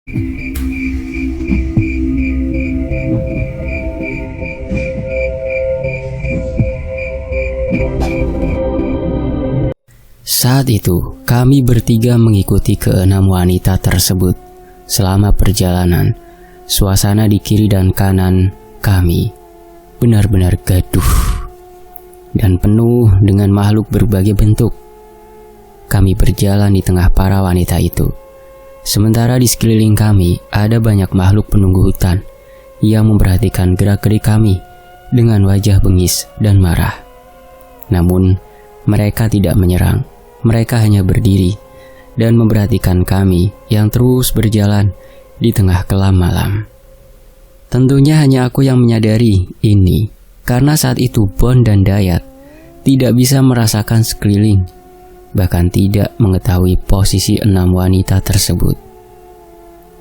Saat itu, kami bertiga mengikuti keenam wanita tersebut. Selama perjalanan, suasana di kiri dan kanan kami benar-benar gaduh dan penuh dengan makhluk berbagai bentuk. Kami berjalan di tengah para wanita itu. Sementara di sekeliling kami ada banyak makhluk penunggu hutan yang memperhatikan gerak-gerik kami dengan wajah bengis dan marah. Namun, mereka tidak menyerang. Mereka hanya berdiri dan memperhatikan kami yang terus berjalan di tengah kelam malam. Tentunya hanya aku yang menyadari ini, karena saat itu Bon dan Dayat tidak bisa merasakan sekeliling, bahkan tidak mengetahui posisi 6 wanita tersebut.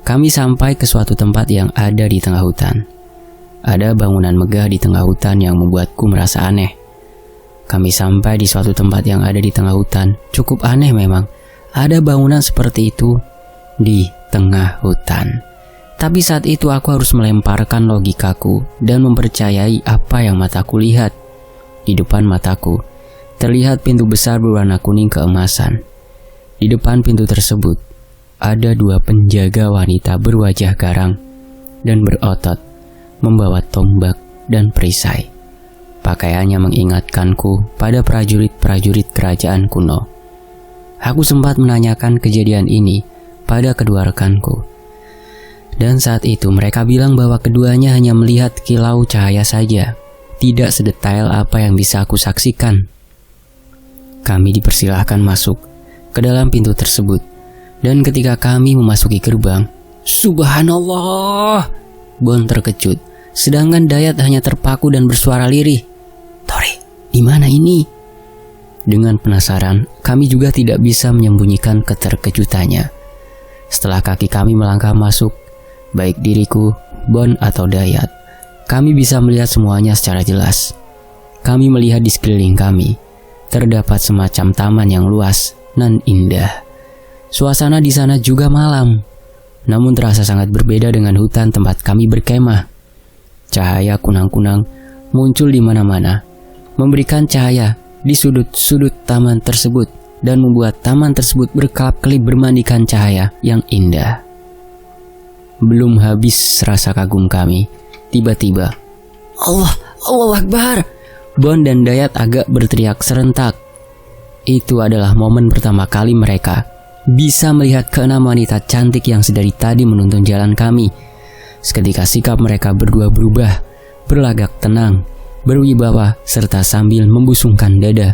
Kami sampai ke suatu tempat yang ada di tengah hutan. Ada bangunan megah di tengah hutan yang membuatku merasa aneh. Kami sampai di suatu tempat yang ada di tengah hutan. Cukup aneh memang, ada bangunan seperti itu di tengah hutan. Tapi saat itu aku harus melemparkan logikaku dan mempercayai apa yang mataku lihat. Di depan mataku terlihat pintu besar berwarna kuning keemasan. Di depan pintu tersebut ada 2 penjaga wanita berwajah garang dan berotot, membawa tombak dan perisai. Pakaiannya mengingatkanku pada prajurit-prajurit kerajaan kuno. Aku sempat menanyakan kejadian ini pada kedua rekanku. Dan saat itu mereka bilang bahwa keduanya hanya melihat kilau cahaya saja, tidak sedetail apa yang bisa aku saksikan. Kami dipersilahkan masuk ke dalam pintu tersebut. Dan ketika kami memasuki gerbang, subhanallah, Bon terkejut, sedangkan Dayat hanya terpaku dan bersuara lirih. Tori, di mana ini? Dengan penasaran, kami juga tidak bisa menyembunyikan keterkejutannya. Setelah kaki kami melangkah masuk, baik diriku, Bon atau Dayat, kami bisa melihat semuanya secara jelas. Kami melihat di sekeliling kami, terdapat semacam taman yang luas dan indah. Suasana di sana juga malam, namun terasa sangat berbeda dengan hutan tempat kami berkemah. Cahaya kunang-kunang muncul di mana-mana, memberikan cahaya di sudut-sudut taman tersebut dan membuat taman tersebut berkelap-kelip bermandikan cahaya yang indah. Belum habis rasa kagum kami, tiba-tiba Allahu Akbar! Bon dan Dayat agak berteriak serentak. Itu adalah momen pertama kali mereka bisa melihat keenam wanita cantik yang sedari tadi menuntun jalan kami. Seketika sikap mereka berdua berubah, berlagak tenang, berwibawa, serta sambil membusungkan dada,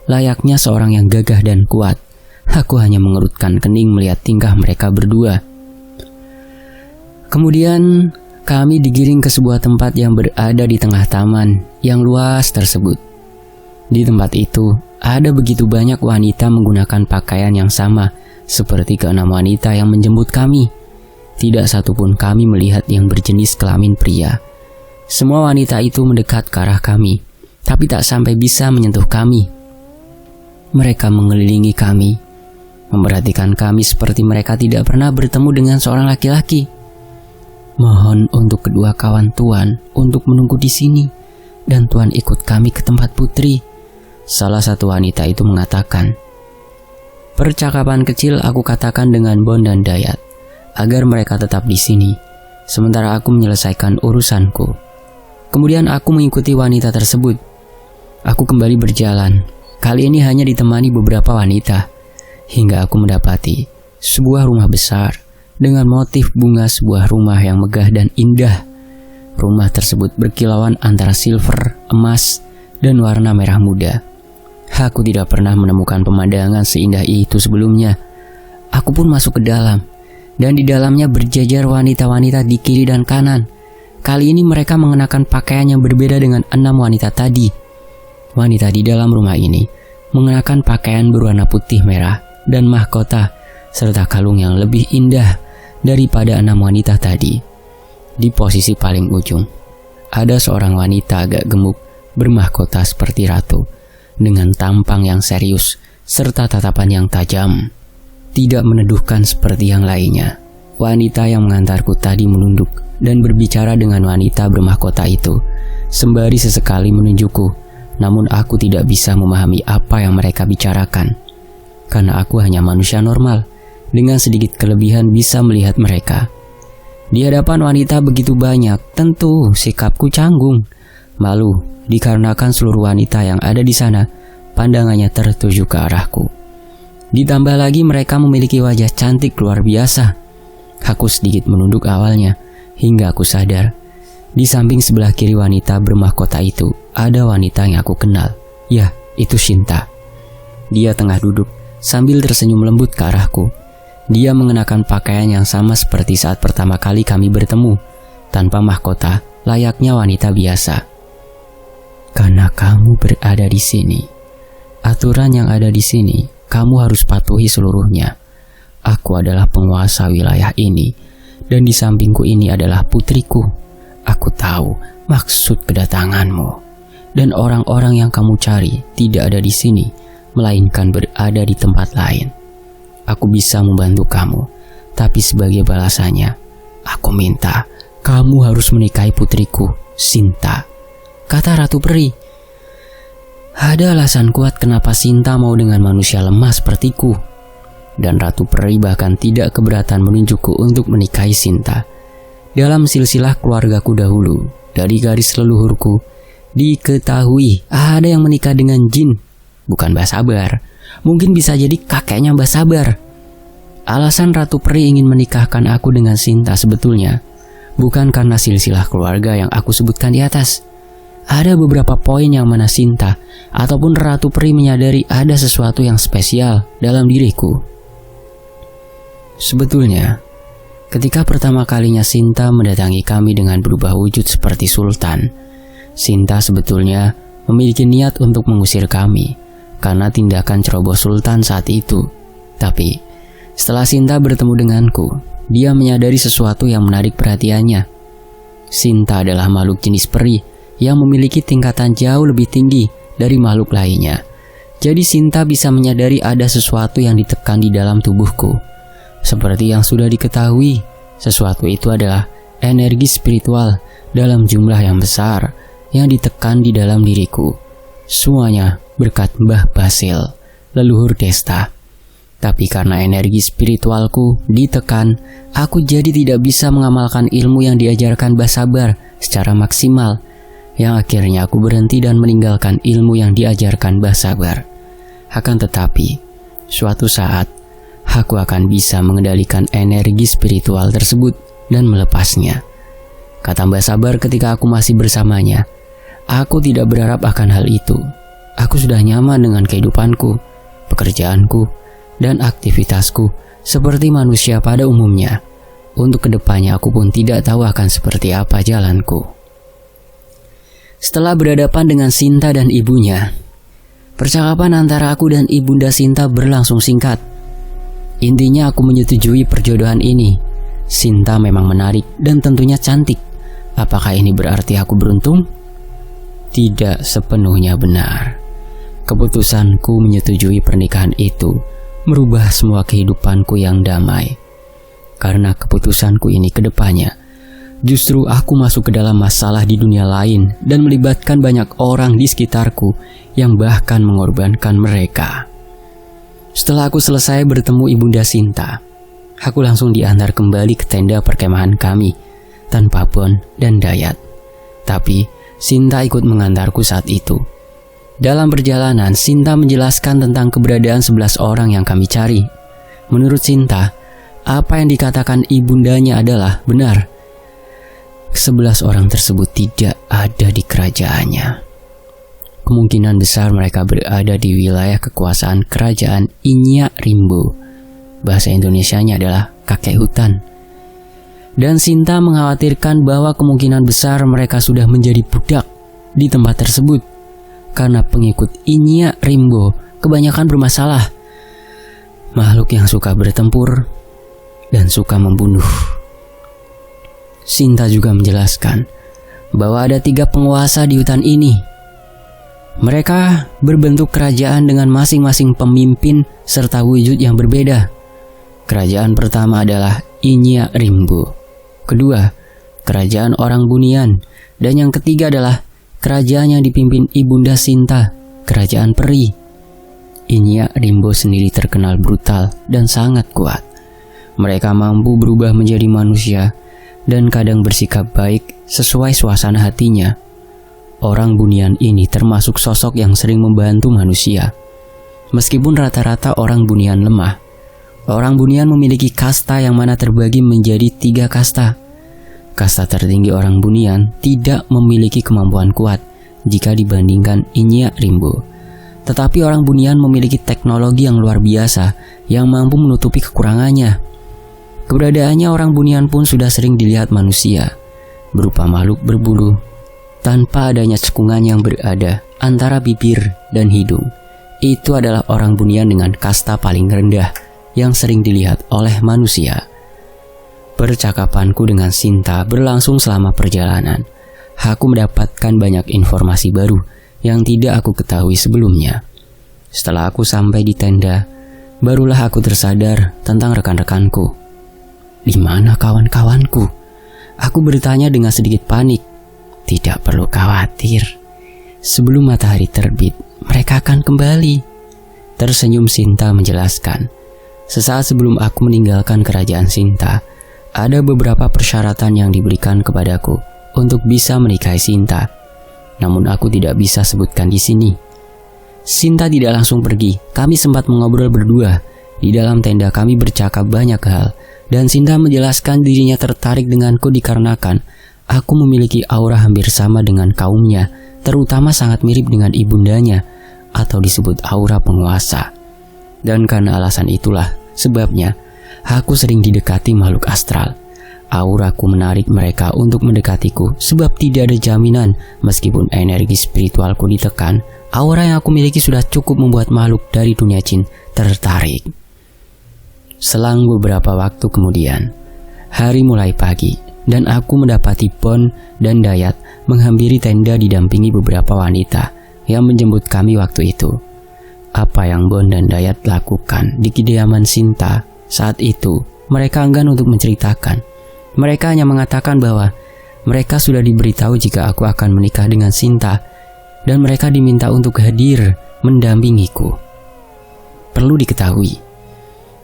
layaknya seorang yang gagah dan kuat. Aku hanya mengerutkan kening melihat tingkah mereka berdua. Kemudian kami digiring ke sebuah tempat yang berada di tengah taman yang luas tersebut. Di tempat itu ada begitu banyak wanita menggunakan pakaian yang sama seperti keenam wanita yang menjemput kami. Tidak satupun kami melihat yang berjenis kelamin pria. Semua wanita itu mendekat ke arah kami, tapi tak sampai bisa menyentuh kami. Mereka mengelilingi kami, memperhatikan kami seperti mereka tidak pernah bertemu dengan seorang laki-laki. Mohon untuk kedua kawan Tuan untuk menunggu di sini, dan Tuan ikut kami ke tempat putri, salah satu wanita itu mengatakan. Percakapan kecil aku katakan dengan Bon dan Dayat agar mereka tetap di sini, sementara aku menyelesaikan urusanku. Kemudian aku mengikuti wanita tersebut. Aku kembali berjalan, kali ini hanya ditemani beberapa wanita, hingga aku mendapati sebuah rumah besar dengan motif bunga sebuah rumah yang megah dan indah. Rumah tersebut berkilauan antara silver, emas, dan warna merah muda. Aku tidak pernah menemukan pemandangan seindah itu sebelumnya. Aku pun masuk ke dalam, dan di dalamnya berjajar wanita-wanita di kiri dan kanan. Kali ini mereka mengenakan pakaian yang berbeda dengan 6 wanita tadi. Wanita di dalam rumah ini mengenakan pakaian berwarna putih merah dan mahkota, serta kalung yang lebih indah daripada 6 wanita tadi. Di posisi paling ujung, ada seorang wanita agak gemuk bermahkota seperti ratu, dengan tampang yang serius serta tatapan yang tajam, tidak meneduhkan seperti yang lainnya. wanita yang mengantarku tadi menunduk dan berbicara dengan wanita bermahkota itu, sembari sesekali menunjukku. Namun aku tidak bisa memahami apa yang mereka bicarakan, karena aku hanya manusia normal, dengan sedikit kelebihan bisa melihat mereka. Di hadapan wanita begitu banyak, tentu sikapku canggung, malu, dikarenakan seluruh wanita yang ada di sana, pandangannya tertuju ke arahku. Ditambah lagi mereka memiliki wajah cantik luar biasa. Aku sedikit menunduk awalnya, hingga aku sadar, di samping sebelah kiri wanita bermahkota itu, ada wanita yang aku kenal. Ya, itu Shinta. Dia tengah duduk, sambil tersenyum lembut ke arahku. Dia mengenakan pakaian yang sama seperti saat pertama kali kami bertemu, tanpa mahkota, layaknya wanita biasa. Karena kamu berada di sini, aturan yang ada di sini, kamu harus patuhi seluruhnya. Aku adalah penguasa wilayah ini, dan di sampingku ini adalah putriku. Aku tahu maksud kedatanganmu, dan orang-orang yang kamu cari tidak ada di sini, melainkan berada di tempat lain. Aku bisa membantu kamu, tapi sebagai balasannya, aku minta kamu harus menikahi putriku, Shinta, kata Ratu Peri. Ada alasan kuat kenapa Shinta mau dengan manusia lemah sepertiku. Dan Ratu Peri bahkan tidak keberatan menunjukku untuk menikahi Shinta. Dalam silsilah keluargaku dahulu, dari garis leluhurku, diketahui ada yang menikah dengan jin, bukan Mbah Sabar. Mungkin bisa jadi kakeknya Mbah Sabar. Alasan Ratu Peri ingin menikahkan aku dengan Shinta sebetulnya bukan karena silsilah keluarga yang aku sebutkan di atas. Ada beberapa poin yang mana Shinta ataupun Ratu Peri menyadari ada sesuatu yang spesial dalam diriku. Sebetulnya, ketika pertama kalinya Shinta mendatangi kami dengan berubah wujud seperti sultan, Shinta sebetulnya memiliki niat untuk mengusir kami karena tindakan ceroboh sultan saat itu. Tapi, setelah Shinta bertemu denganku, dia menyadari sesuatu yang menarik perhatiannya. Shinta adalah makhluk jenis peri yang memiliki tingkatan jauh lebih tinggi dari makhluk lainnya. Jadi Shinta bisa menyadari ada sesuatu yang ditekan di dalam tubuhku. Seperti yang sudah diketahui, sesuatu itu adalah energi spiritual dalam jumlah yang besar yang ditekan di dalam diriku. Semuanya berkat Mbah Basil, leluhur Desta. Tapi karena energi spiritualku ditekan, aku jadi tidak bisa mengamalkan ilmu yang diajarkan Mbah Sabar secara maksimal, yang akhirnya aku berhenti dan meninggalkan ilmu yang diajarkan Mbah Sabar. Akan tetapi, suatu saat, aku akan bisa mengendalikan energi spiritual tersebut dan melepasnya. Kata Mbah Sabar ketika aku masih bersamanya, aku tidak berharap akan hal itu. Aku sudah nyaman dengan kehidupanku, pekerjaanku, dan aktivitasku seperti manusia pada umumnya. Untuk kedepannya aku pun tidak tahu akan seperti apa jalanku. Setelah berhadapan dengan Shinta dan ibunya, percakapan antara aku dan ibunda Shinta berlangsung singkat. Intinya aku menyetujui perjodohan ini. Shinta memang menarik dan tentunya cantik. Apakah ini berarti aku beruntung? Tidak sepenuhnya benar. Keputusanku menyetujui pernikahan itu merubah semua kehidupanku yang damai. Karena keputusanku ini ke depannya, justru aku masuk ke dalam masalah di dunia lain dan melibatkan banyak orang di sekitarku yang bahkan mengorbankan mereka. Setelah aku selesai bertemu ibunda Shinta, aku langsung diantar kembali ke tenda perkemahan kami tanpa Bon dan Dayat. Tapi Shinta ikut mengantarku saat itu. Dalam perjalanan, Shinta menjelaskan tentang keberadaan 11 orang yang kami cari. Menurut Shinta, apa yang dikatakan ibundanya adalah benar. 11 orang tersebut tidak ada di kerajaannya. Kemungkinan besar mereka berada di wilayah kekuasaan kerajaan Inya Rimbo. Bahasa Indonesianya adalah kakek hutan. Dan Shinta mengkhawatirkan bahwa kemungkinan besar mereka sudah menjadi budak di tempat tersebut. Karena pengikut Inya Rimbo kebanyakan bermasalah. Makhluk yang suka bertempur dan suka membunuh. Shinta juga menjelaskan bahwa ada 3 penguasa di hutan ini. Mereka berbentuk kerajaan dengan masing-masing pemimpin serta wujud yang berbeda. Kerajaan pertama adalah Inya Rimbo. Kedua, kerajaan orang Bunian. Dan yang ketiga adalah kerajaan yang dipimpin Ibunda Sinta, kerajaan peri. Inya Rimbo sendiri terkenal brutal dan sangat kuat. Mereka mampu berubah menjadi manusia dan kadang bersikap baik sesuai suasana hatinya. Orang Bunian ini termasuk sosok yang sering membantu manusia. Meskipun rata-rata orang Bunian lemah, orang Bunian memiliki kasta yang mana terbagi menjadi 3 kasta. Kasta tertinggi orang Bunian tidak memiliki kemampuan kuat jika dibandingkan Inya Rimbo. Tetapi orang Bunian memiliki teknologi yang luar biasa yang mampu menutupi kekurangannya. Keberadaannya orang Bunian pun sudah sering dilihat manusia, berupa makhluk berbulu, tanpa adanya cekungan yang berada antara bibir dan hidung. Itu adalah orang Bunian dengan kasta paling rendah yang sering dilihat oleh manusia. Percakapanku dengan Sinta berlangsung selama perjalanan. Aku mendapatkan banyak informasi baru yang tidak aku ketahui sebelumnya. Setelah aku sampai di tenda, barulah aku tersadar tentang rekan-rekanku. Di mana kawan-kawanku? Aku bertanya dengan sedikit panik. Tidak perlu khawatir. Sebelum matahari terbit, mereka akan kembali. Tersenyum Sinta menjelaskan. Sesaat sebelum aku meninggalkan kerajaan Sinta, ada beberapa persyaratan yang diberikan kepadaku untuk bisa menikahi Sinta. Namun aku tidak bisa sebutkan di sini. Sinta tidak langsung pergi. Kami sempat mengobrol berdua. Di dalam tenda kami bercakap banyak hal. Dan Sinta menjelaskan dirinya tertarik denganku dikarenakan aku memiliki aura hampir sama dengan kaumnya, terutama sangat mirip dengan ibundanya, atau disebut aura penguasa. Dan karena alasan itulah sebabnya aku sering didekati makhluk astral. Auraku menarik mereka untuk mendekatiku sebab tidak ada jaminan meskipun energi spiritualku ditekan, aura yang aku miliki sudah cukup membuat makhluk dari dunia jin tertarik. Selang beberapa waktu kemudian, hari mulai pagi dan aku mendapati Bon dan Dayat menghampiri tenda didampingi beberapa wanita yang menjemput kami waktu itu. Apa yang Bon dan Dayat lakukan di kediaman Sinta saat itu, mereka enggan untuk menceritakan. Mereka hanya mengatakan bahwa mereka sudah diberitahu jika aku akan menikah dengan Sinta dan mereka diminta untuk hadir mendampingiku. Perlu diketahui,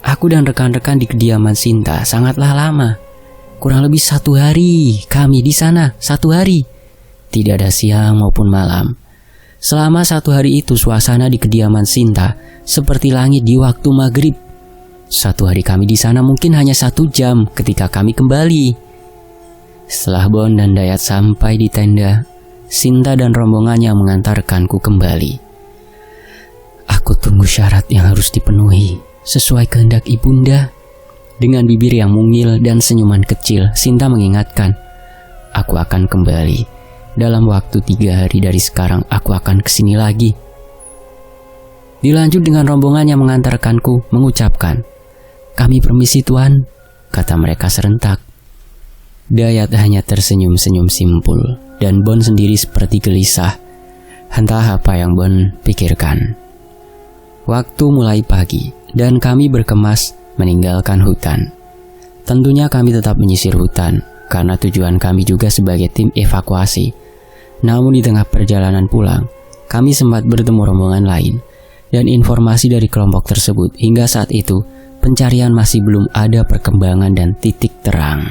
aku dan rekan-rekan di kediaman Sinta sangatlah lama. Kurang lebih 1 hari kami di sana, 1 hari. Tidak ada siang maupun malam. Selama 1 hari itu suasana di kediaman Sinta seperti langit di waktu maghrib. 1 hari kami di sana mungkin hanya 1 jam ketika kami kembali. Setelah Bon dan Dayat sampai di tenda, Sinta dan rombongannya mengantarkanku kembali. Aku tunggu syarat yang harus dipenuhi sesuai kehendak ibunda. Dengan bibir yang mungil dan senyuman kecil, Sinta mengingatkan, aku akan kembali. Dalam waktu 3 hari dari sekarang aku akan kesini lagi. Dilanjut dengan rombongan yang mengantarkanku mengucapkan, kami permisi tuan, kata mereka serentak. Dayat hanya tersenyum-senyum simpul dan Bon sendiri seperti gelisah. Entah apa yang Bon pikirkan. Waktu mulai pagi dan kami berkemas meninggalkan hutan. Tentunya kami tetap menyisir hutan karena tujuan kami juga sebagai tim evakuasi. Namun di tengah perjalanan pulang, kami sempat bertemu rombongan lain dan informasi dari kelompok tersebut hingga saat itu pencarian masih belum ada perkembangan dan titik terang.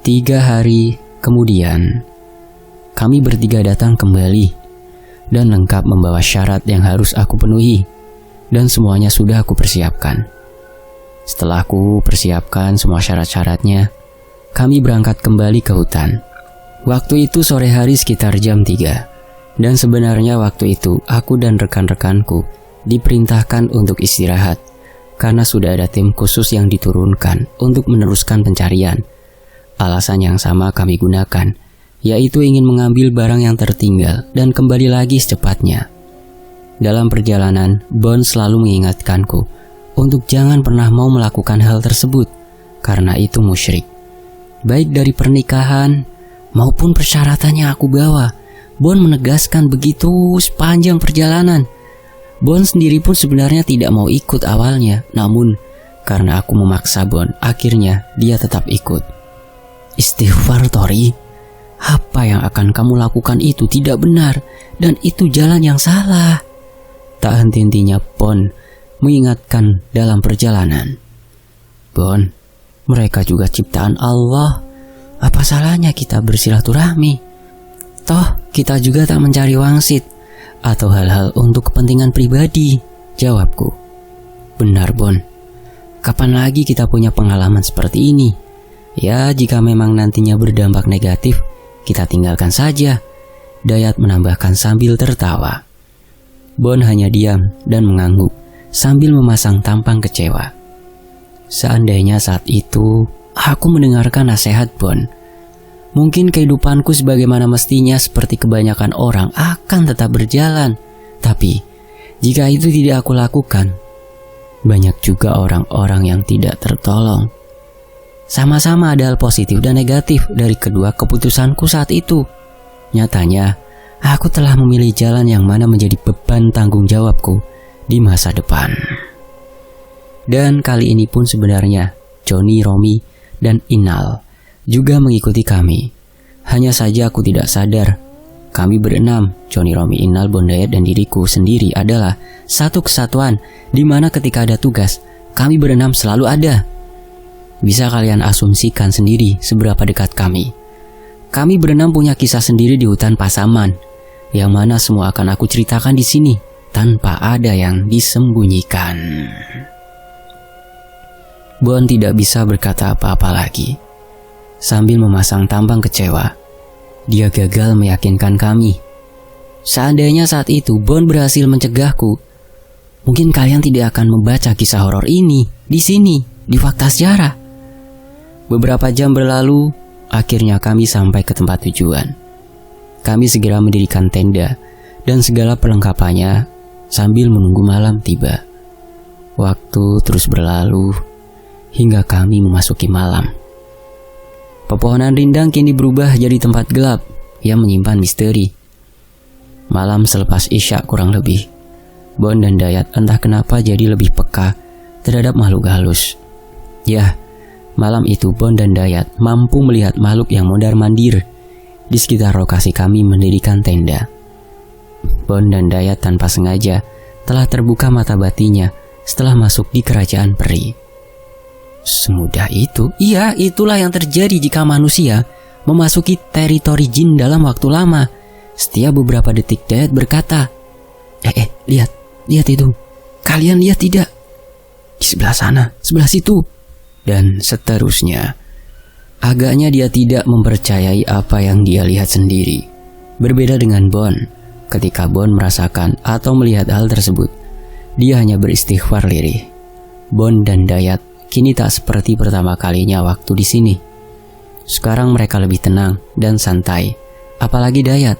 3 hari kemudian, kami bertiga datang kembali dan lengkap membawa syarat yang harus aku penuhi dan semuanya sudah aku persiapkan. Setelah aku persiapkan semua syarat-syaratnya, kami berangkat kembali ke hutan. Waktu itu sore hari sekitar jam 3 dan sebenarnya waktu itu aku dan rekan-rekanku diperintahkan untuk istirahat karena sudah ada tim khusus yang diturunkan untuk meneruskan pencarian. Alasan yang sama kami gunakan, yaitu ingin mengambil barang yang tertinggal dan kembali lagi secepatnya. Dalam perjalanan, Bon selalu mengingatkanku untuk jangan pernah mau melakukan hal tersebut, karena itu musyrik. Baik dari pernikahan maupun persyaratan yang aku bawa, Bon menegaskan begitu sepanjang perjalanan. Bon sendiri pun sebenarnya tidak mau ikut awalnya, namun Karena aku memaksa Bon, akhirnya dia tetap ikut. Istighfar, Tori. Apa yang akan kamu lakukan itu tidak benar, dan itu jalan yang salah. Tak henti-hentinya Bon mengingatkan dalam perjalanan. Bon, mereka juga ciptaan Allah. Apa salahnya kita bersilaturahmi? Toh kita juga tak mencari wangsit atau hal-hal untuk kepentingan pribadi, jawabku. Benar, Bon. Kapan lagi kita punya pengalaman seperti ini? Ya, jika memang nantinya berdampak negatif, kita tinggalkan saja, Dayat menambahkan sambil tertawa. Bon hanya diam dan mengangguk sambil memasang tampang kecewa. Seandainya saat itu aku mendengarkan nasihat Bon, mungkin kehidupanku sebagaimana mestinya seperti kebanyakan orang akan tetap berjalan. Tapi jika itu tidak aku lakukan, banyak juga orang-orang yang tidak tertolong. Sama-sama ada hal positif dan negatif dari kedua keputusanku saat itu. Nyatanya, aku telah memilih jalan yang mana menjadi beban tanggung jawabku di masa depan. Dan kali ini pun sebenarnya Johnny, Romi, dan Inal juga mengikuti kami. Hanya saja aku tidak sadar, kami berenam, Johnny, Romi, Inal, Bon, Dayat, dan diriku sendiri adalah satu kesatuan, di mana ketika ada tugas, kami berenam selalu ada. Bisa kalian asumsikan sendiri seberapa dekat kami. Kami berenam punya kisah sendiri di hutan Pasaman, yang mana semua akan aku ceritakan di sini tanpa ada yang disembunyikan. Bon tidak bisa berkata apa-apa lagi. Sambil memasang tampang kecewa, dia gagal meyakinkan kami. Seandainya saat itu Bon berhasil mencegahku, mungkin kalian tidak akan membaca kisah horor ini di sini, di Fakta Sejarah. Beberapa jam berlalu, akhirnya kami sampai ke tempat tujuan. Kami segera mendirikan tenda dan segala perlengkapannya sambil menunggu malam tiba. Waktu terus berlalu hingga kami memasuki malam. Pepohonan rindang kini berubah jadi tempat gelap yang menyimpan misteri. Malam selepas Isya kurang lebih, Bon dan Dayat entah kenapa jadi lebih peka terhadap makhluk halus. Ya, malam itu Bon dan Dayat mampu melihat makhluk yang mondar-mandir di sekitar lokasi kami mendirikan tenda. Bon dan Dayat tanpa sengaja telah terbuka mata batinnya setelah masuk di kerajaan peri. Semudah itu? Iya, itulah yang terjadi jika manusia memasuki teritori jin dalam waktu lama. Setiap beberapa detik Dayat berkata, lihat itu. Kalian lihat tidak? Di sebelah sana, sebelah situ. Dan seterusnya. Agaknya dia tidak mempercayai apa yang dia lihat sendiri. Berbeda dengan Bon. Ketika Bon merasakan atau melihat hal tersebut, dia hanya beristighfar lirih. Bon dan Dayat kini tak seperti pertama kalinya waktu di sini. Sekarang mereka lebih tenang dan santai. Apalagi Dayat.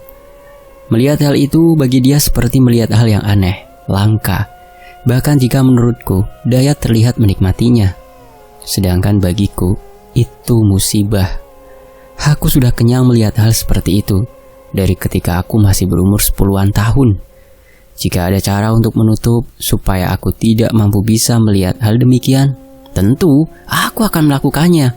Melihat hal itu bagi dia seperti melihat hal yang aneh, langka. Bahkan jika menurutku, Dayat terlihat menikmatinya. Sedangkan bagiku, itu musibah. Aku sudah kenyang melihat hal seperti itu dari ketika aku masih berumur 10-an tahun. Jika ada cara untuk menutup supaya aku tidak mampu bisa melihat hal demikian, tentu aku akan melakukannya.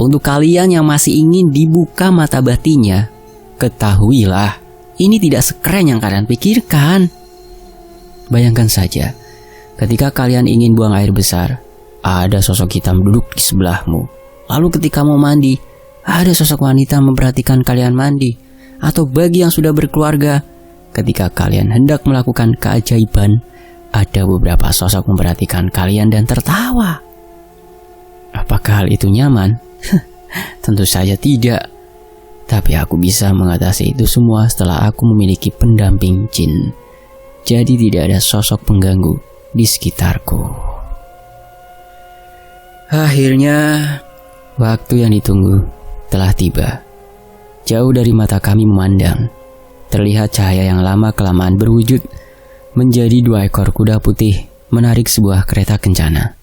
Untuk kalian yang masih ingin dibuka mata batinnya, ketahuilah, ini tidak sekeren yang kalian pikirkan. Bayangkan saja, ketika kalian ingin buang air besar, ada sosok hitam duduk di sebelahmu. Lalu ketika mau mandi, ada sosok wanita memperhatikan kalian mandi. Atau bagi yang sudah berkeluarga, ketika kalian hendak melakukan keajaiban, ada beberapa sosok memperhatikan kalian dan tertawa. Apakah hal itu nyaman? Tentu saja tidak. Tapi aku bisa mengatasi itu semua setelah aku memiliki pendamping jin. Jadi tidak ada sosok pengganggu di sekitarku. Akhirnya, waktu yang ditunggu telah tiba. Jauh dari mata kami memandang, terlihat cahaya yang lama-kelamaan berwujud menjadi 2 ekor kuda putih menarik sebuah kereta kencana.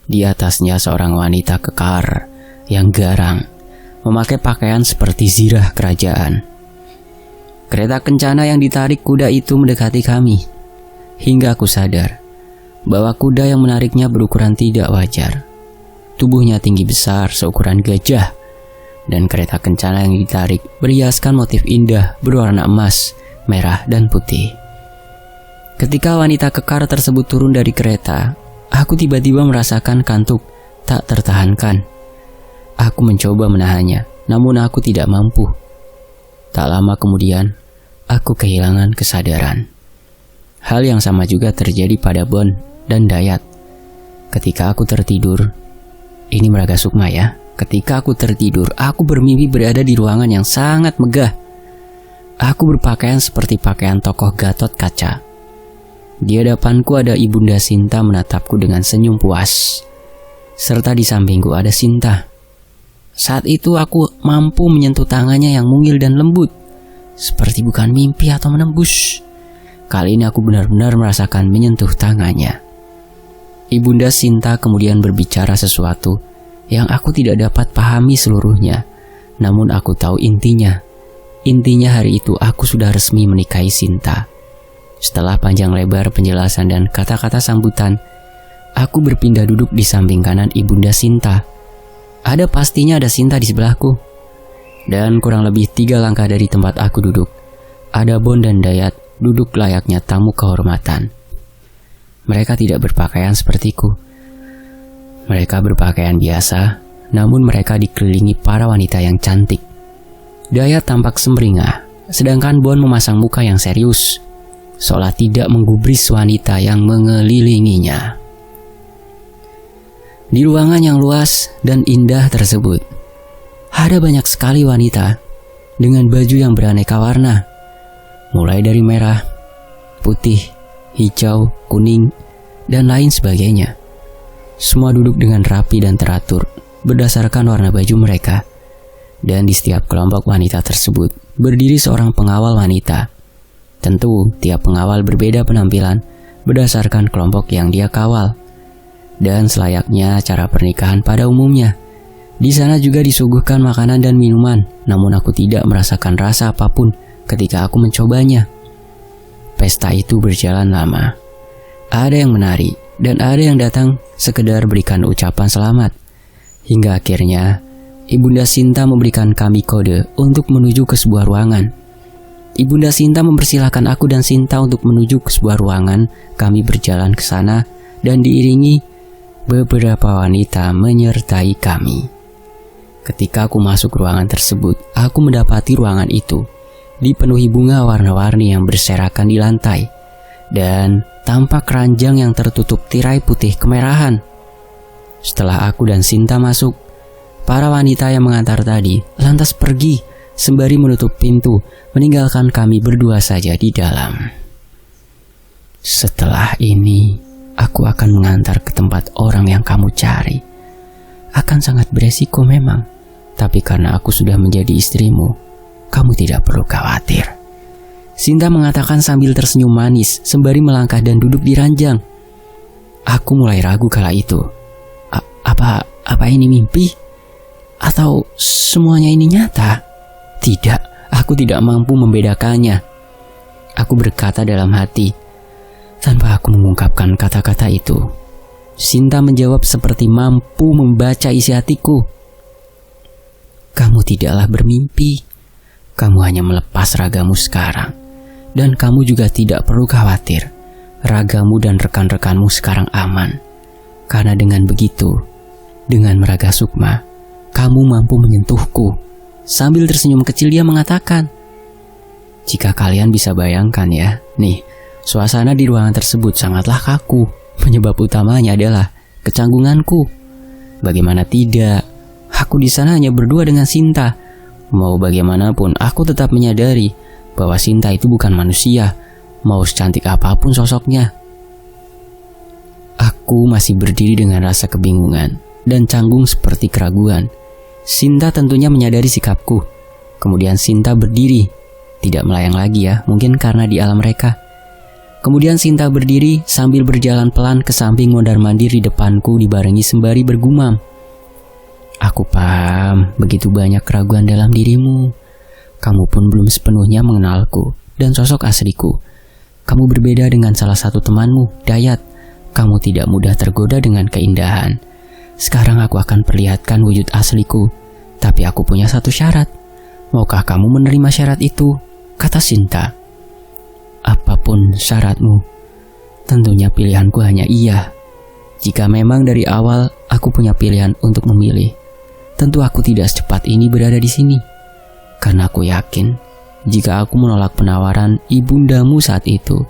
Di atasnya seorang wanita kekar yang garang, memakai pakaian seperti zirah kerajaan. Kereta kencana yang ditarik kuda itu mendekati kami, hingga aku sadar bahwa kuda yang menariknya berukuran tidak wajar. Tubuhnya tinggi besar seukuran gajah, dan kereta kencana yang ditarik berhiaskan motif indah berwarna emas, merah, dan putih. Ketika wanita kekar tersebut turun dari kereta, aku tiba-tiba merasakan kantuk tak tertahankan. Aku mencoba menahannya, namun aku tidak mampu. Tak lama kemudian, aku kehilangan kesadaran. Hal yang sama juga terjadi pada Bon dan Dayat. Ketika aku tertidur, ini Meraga Sukma ya. Ketika aku tertidur, aku bermimpi berada di ruangan yang sangat megah. Aku berpakaian seperti pakaian tokoh Gatot Kaca. Di hadapanku ada Ibunda Sinta menatapku dengan senyum puas. Serta di sampingku ada Sinta. Saat itu aku mampu menyentuh tangannya yang mungil dan lembut, seperti bukan mimpi atau menembus. Kali ini aku benar-benar merasakan menyentuh tangannya. Ibunda Sinta kemudian berbicara sesuatu yang aku tidak dapat pahami seluruhnya, namun aku tahu intinya. Intinya hari itu aku sudah resmi menikahi Sinta. Setelah panjang lebar penjelasan dan kata-kata sambutan, aku berpindah duduk di samping kanan Ibunda Sinta. Pastinya ada Sinta di sebelahku. Dan kurang lebih 3 langkah dari tempat aku duduk, ada Bon dan Dayat duduk layaknya tamu kehormatan. Mereka tidak berpakaian sepertiku. Mereka berpakaian biasa, namun mereka dikelilingi para wanita yang cantik. Dayat tampak sumringah, sedangkan Bon memasang muka yang serius, seolah tidak menggubris wanita yang mengelilinginya. Di ruangan yang luas dan indah tersebut, ada banyak sekali wanita dengan baju yang beraneka warna, mulai dari merah, putih, hijau, kuning, dan lain sebagainya. Semua duduk dengan rapi dan teratur berdasarkan warna baju mereka. Dan di setiap kelompok wanita tersebut berdiri seorang pengawal wanita. Tentu tiap pengawal berbeda penampilan berdasarkan kelompok yang dia kawal. Dan selayaknya acara pernikahan pada umumnya, di sana juga disuguhkan makanan dan minuman, namun aku tidak merasakan rasa apapun ketika aku mencobanya. Pesta itu berjalan lama. Ada yang menari dan ada yang datang sekedar berikan ucapan selamat. Hingga akhirnya Ibunda Sinta memberikan kami kode untuk menuju ke sebuah ruangan. Ibunda Sinta mempersilahkan aku dan Sinta untuk menuju ke sebuah ruangan. Kami berjalan ke sana dan diiringi beberapa wanita menyertai kami. Ketika aku masuk ruangan tersebut, aku mendapati ruangan itu dipenuhi bunga warna-warni yang berserakan di lantai, dan tampak keranjang yang tertutup tirai putih kemerahan. Setelah aku dan Sinta masuk, para wanita yang mengantar tadi lantas pergi sembari menutup pintu, meninggalkan kami berdua saja di dalam. Setelah ini, aku akan mengantar ke tempat orang yang kamu cari. Akan sangat beresiko memang, tapi karena aku sudah menjadi istrimu, kamu tidak perlu khawatir. Sinta mengatakan sambil tersenyum manis sembari melangkah dan duduk di ranjang. Aku mulai ragu kala itu. Apa ini mimpi? Atau semuanya ini nyata? Tidak, aku tidak mampu membedakannya. Aku berkata dalam hati, tanpa aku mengungkapkan kata-kata itu. Sinta menjawab seperti mampu membaca isi hatiku. Kamu tidaklah bermimpi. Kamu hanya melepas ragamu sekarang. Dan kamu juga tidak perlu khawatir. Ragamu dan rekan-rekanmu sekarang aman. Karena dengan begitu, dengan Meraga Sukma, kamu mampu menyentuhku. Sambil tersenyum kecil dia mengatakan, jika kalian bisa bayangkan ya, nih, suasana di ruangan tersebut sangatlah kaku. Penyebab utamanya adalah kecanggunganku. Bagaimana tidak, aku di sana hanya berdua dengan Sinta. Mau bagaimanapun, aku tetap menyadari bahwa Sinta itu bukan manusia, mau secantik apapun sosoknya. Aku masih berdiri dengan rasa kebingungan dan canggung seperti keraguan. Sinta tentunya menyadari sikapku. Kemudian Sinta berdiri, tidak melayang lagi ya, mungkin karena di alam mereka. Kemudian Sinta berdiri sambil berjalan pelan ke samping mondar-mandir di depanku dibarengi sembari bergumam. Aku paham begitu banyak keraguan dalam dirimu. Kamu pun belum sepenuhnya mengenalku dan sosok asliku. Kamu berbeda dengan salah satu temanmu, Dayat. kamu tidak mudah tergoda dengan keindahan. Sekarang aku akan perlihatkan wujud asliku, tapi aku punya satu syarat. Maukah kamu menerima syarat itu? Kata Sinta. Apapun syaratmu, tentunya pilihanku hanya iya. Jika memang dari awal aku punya pilihan untuk memilih, tentu aku tidak secepat ini berada di sini. Karena aku yakin, jika aku menolak penawaran ibundamu saat itu,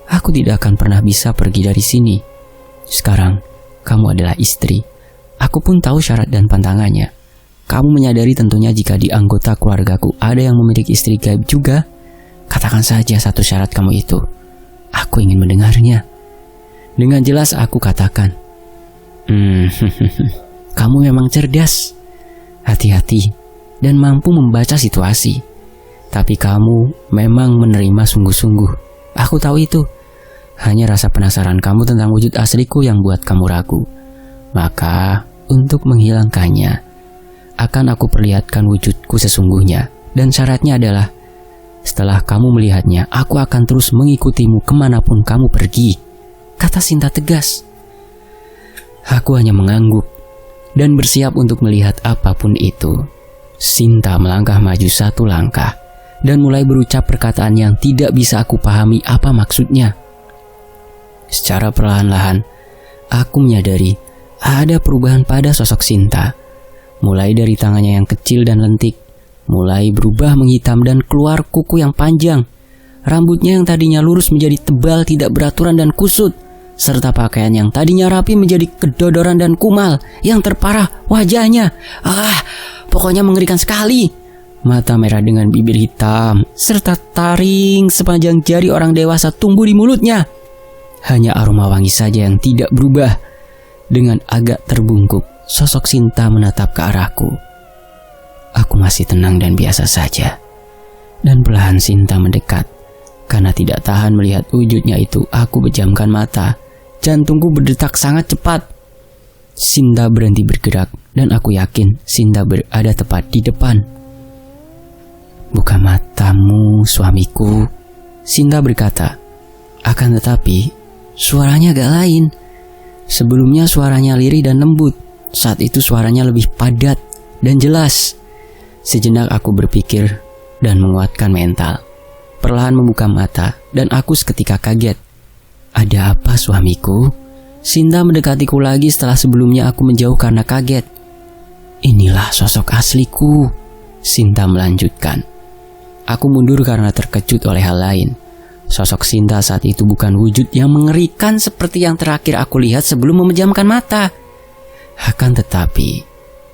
aku tidak akan pernah bisa pergi dari sini. Sekarang, kamu adalah istri. Aku pun tahu syarat dan pantangannya. Kamu menyadari tentunya jika di anggota keluargaku ada yang memiliki istri gaib juga. Katakan saja satu syarat kamu itu. Aku ingin mendengarnya. Dengan jelas aku katakan, kamu memang cerdas, hati-hati, dan mampu membaca situasi. Tapi kamu memang menerima sungguh-sungguh. Aku tahu itu. Hanya rasa penasaran kamu tentang wujud asliku yang buat kamu ragu. Maka, untuk menghilangkannya, akan aku perlihatkan wujudku sesungguhnya. Dan syaratnya adalah, setelah kamu melihatnya, aku akan terus mengikutimu kemanapun kamu pergi. Kata Sinta tegas. Aku hanya mengangguk dan bersiap untuk melihat apapun itu. Sinta melangkah maju satu langkah dan mulai berucap perkataan yang tidak bisa aku pahami apa maksudnya. Secara perlahan-lahan, aku menyadari ada perubahan pada sosok Sinta. Mulai dari tangannya yang kecil dan lentik, mulai berubah menghitam dan keluar kuku yang panjang. Rambutnya yang tadinya lurus menjadi tebal, tidak beraturan dan kusut. Serta pakaian yang tadinya rapi menjadi kedodoran dan kumal. Yang terparah wajahnya. Pokoknya mengerikan sekali. Mata merah dengan bibir hitam, serta taring sepanjang jari orang dewasa tumbuh di mulutnya. Hanya aroma wangi saja yang tidak berubah. Dengan agak terbungkuk, sosok Sinta menatap ke arahku. Aku masih tenang dan biasa saja. Dan perlahan Sinta mendekat. Karena tidak tahan melihat wujudnya itu, aku pejamkan mata. Jantungku berdetak sangat cepat. Sinta berhenti bergerak dan aku yakin Sinta berada tepat di depan. Buka matamu, suamiku, Sinta berkata. Akan tetapi, suaranya agak lain. Sebelumnya suaranya lirih dan lembut. Saat itu suaranya lebih padat dan jelas. Sejenak aku berpikir dan menguatkan mental. Perlahan membuka mata dan aku seketika kaget. Ada apa, suamiku? Sinta mendekatiku lagi setelah sebelumnya aku menjauh karena kaget. Inilah sosok asliku, Sinta melanjutkan. Aku mundur karena terkejut oleh hal lain. Sosok Sinta saat itu bukan wujud yang mengerikan seperti yang terakhir aku lihat sebelum memejamkan mata. Akan tetapi,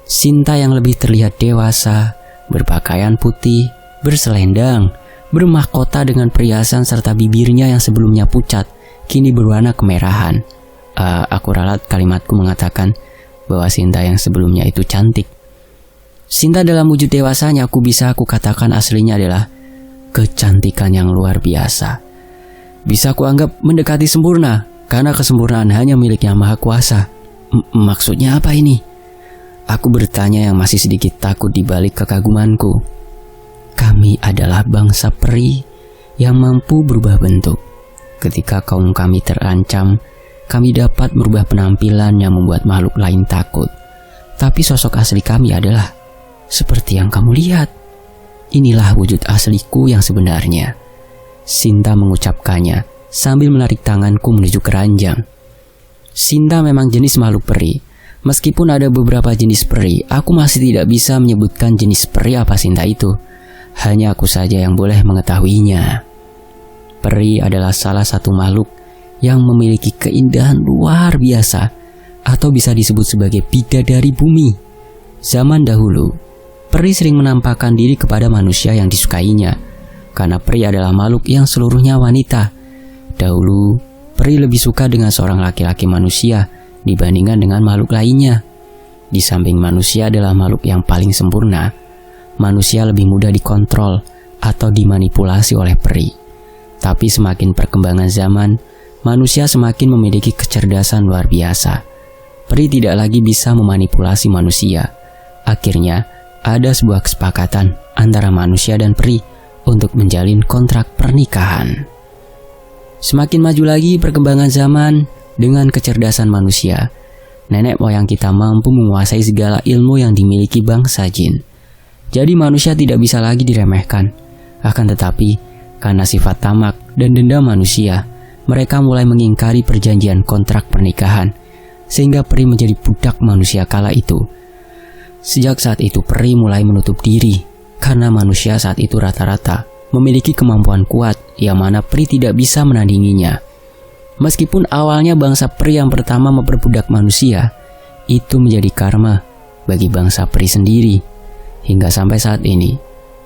Sinta yang lebih terlihat dewasa, berpakaian putih, berselendang, bermahkota dengan perhiasan serta bibirnya yang sebelumnya pucat, kini berwarna kemerahan. Aku ralat kalimatku mengatakan bahwa Sinta yang sebelumnya itu cantik. Sinta dalam wujud dewasanya aku katakan aslinya adalah kecantikan yang luar biasa. Bisa aku anggap mendekati sempurna, karena kesempurnaan hanya milik Yang Maha Kuasa. Maksudnya apa ini? Aku bertanya yang masih sedikit takut di balik kekagumanku. Kami adalah bangsa peri yang mampu berubah bentuk. Ketika kaum kami terancam, kami dapat merubah penampilan yang membuat makhluk lain takut. Tapi sosok asli kami adalah seperti yang kamu lihat. Inilah wujud asliku yang sebenarnya. Sinta mengucapkannya sambil menarik tanganku menuju keranjang. Sinta memang jenis makhluk peri. Meskipun ada beberapa jenis peri, aku masih tidak bisa menyebutkan jenis peri apa Sinta itu. Hanya aku saja yang boleh mengetahuinya. Peri adalah salah satu makhluk yang memiliki keindahan luar biasa, atau bisa disebut sebagai bidadari bumi. Zaman dahulu, peri sering menampakkan diri kepada manusia yang disukainya, karena peri adalah makhluk yang seluruhnya wanita. Dahulu, peri lebih suka dengan seorang laki-laki manusia dibandingkan dengan makhluk lainnya. Di samping manusia adalah makhluk yang paling sempurna, manusia lebih mudah dikontrol atau dimanipulasi oleh peri. Tapi semakin perkembangan zaman, manusia semakin memiliki kecerdasan luar biasa. Peri tidak lagi bisa memanipulasi manusia. Akhirnya, ada sebuah kesepakatan antara manusia dan peri untuk menjalin kontrak pernikahan. Semakin maju lagi perkembangan zaman, dengan kecerdasan manusia, nenek moyang kita mampu menguasai segala ilmu yang dimiliki bangsa jin. Jadi manusia tidak bisa lagi diremehkan. Akan tetapi, karena sifat tamak dan dendam manusia, mereka mulai mengingkari perjanjian kontrak pernikahan, sehingga peri menjadi budak manusia kala itu. Sejak saat itu peri mulai menutup diri, karena manusia saat itu rata-rata memiliki kemampuan kuat yang mana peri tidak bisa menandinginya. Meskipun awalnya bangsa peri yang pertama memperbudak manusia, itu menjadi karma bagi bangsa peri sendiri. Hingga sampai saat ini,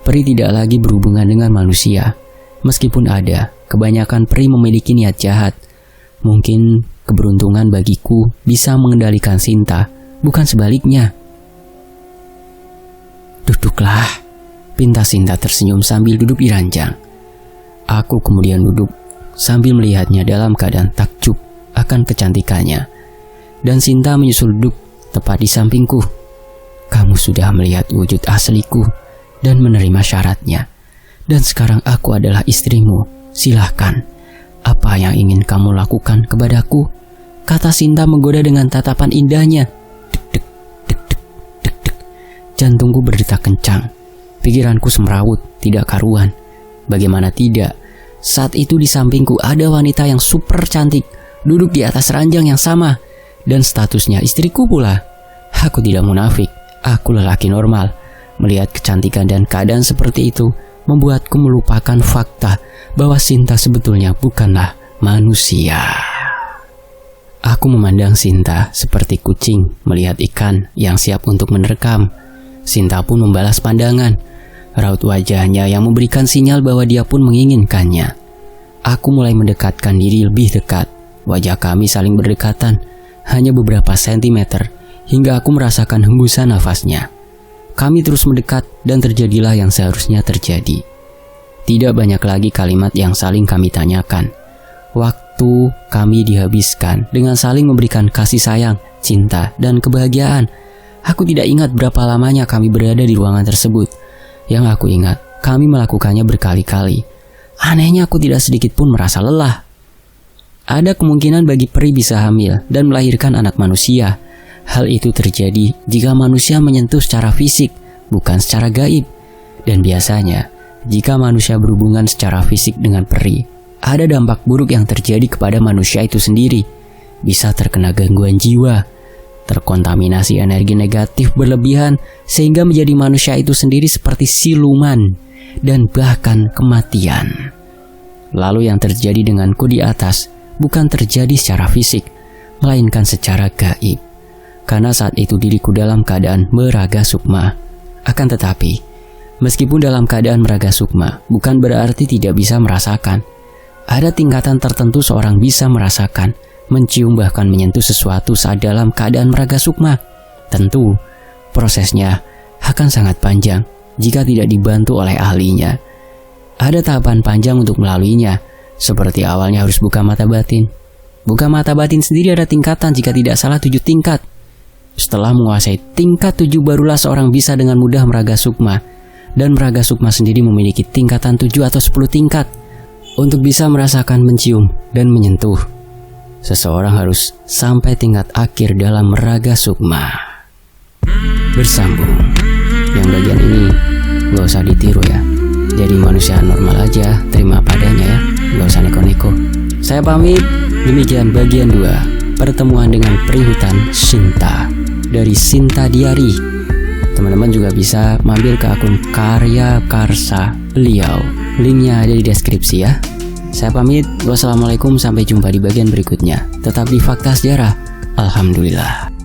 peri tidak lagi berhubungan dengan manusia. Meskipun ada, kebanyakan peri memiliki niat jahat. Mungkin keberuntungan bagiku bisa mengendalikan Sinta, bukan sebaliknya. Duduklah, pinta Sinta tersenyum sambil duduk di ranjang. Aku kemudian duduk sambil melihatnya dalam keadaan takjub akan kecantikannya. Dan Sinta menyusul duduk tepat di sampingku. Kamu sudah melihat wujud asliku dan menerima syaratnya. Dan sekarang aku adalah istrimu. Silahkan, apa yang ingin kamu lakukan kepadaku? Kata Sinta menggoda dengan tatapan indahnya. Dek, dek, dek, dek, dek. Jantungku berdetak kencang. Pikiranku semrawut, tidak karuan. Bagaimana tidak, saat itu di sampingku ada wanita yang super cantik, duduk di atas ranjang yang sama, dan statusnya istriku pula. Aku tidak munafik, aku lelaki normal. Melihat kecantikan dan keadaan seperti itu, membuatku melupakan fakta bahwa Sinta sebetulnya bukanlah manusia. Aku memandang Sinta seperti kucing melihat ikan yang siap untuk menerkam. Sinta pun membalas pandangan. Raut wajahnya yang memberikan sinyal bahwa dia pun menginginkannya. Aku mulai mendekatkan diri lebih dekat. Wajah kami saling berdekatan, hanya beberapa sentimeter, hingga aku merasakan hembusan nafasnya. Kami terus mendekat dan terjadilah yang seharusnya terjadi. Tidak banyak lagi kalimat yang saling kami tanyakan. Waktu kami dihabiskan dengan saling memberikan kasih sayang, cinta, dan kebahagiaan. Aku tidak ingat berapa lamanya kami berada di ruangan tersebut. Yang aku ingat, kami melakukannya berkali-kali. Anehnya aku tidak sedikit pun merasa lelah. Ada kemungkinan bagi peri bisa hamil dan melahirkan anak manusia. Hal itu terjadi jika manusia menyentuh secara fisik, bukan secara gaib. Dan biasanya, jika manusia berhubungan secara fisik dengan peri, ada dampak buruk yang terjadi kepada manusia itu sendiri. Bisa terkena gangguan jiwa, terkontaminasi energi negatif berlebihan, sehingga menjadi manusia itu sendiri seperti siluman, dan bahkan kematian. Lalu yang terjadi denganku di atas bukan terjadi secara fisik, melainkan secara gaib. Karena saat itu diriku dalam keadaan meraga sukma. Akan tetapi, meskipun dalam keadaan meraga sukma, bukan berarti tidak bisa merasakan. Ada tingkatan tertentu seorang bisa merasakan, mencium bahkan menyentuh sesuatu saat dalam keadaan meraga sukma. Tentu, prosesnya akan sangat panjang jika tidak dibantu oleh ahlinya. Ada tahapan panjang untuk melaluinya, seperti awalnya harus buka mata batin. Buka mata batin sendiri ada tingkatan, jika tidak salah 7 tingkat. Setelah menguasai tingkat 7 barulah seorang bisa dengan mudah meraga sukma. Dan meraga sukma sendiri memiliki tingkatan 7 atau 10 tingkat. Untuk bisa merasakan mencium dan menyentuh, seseorang harus sampai tingkat akhir dalam meraga sukma. Bersambung. Yang bagian ini gak usah ditiru ya. Jadi manusia normal aja, terima padanya ya, gak usah neko-neko. Saya pamit. Demikian bagian 2, pertemuan dengan peri hutan Sinta dari Sinta Diary. Teman-teman juga bisa mampir ke akun Karya Karsa beliau. Linknya ada di deskripsi ya. Saya pamit. Wassalamualaikum, sampai jumpa di bagian berikutnya. Tetap di Fakta Sejarah. Alhamdulillah.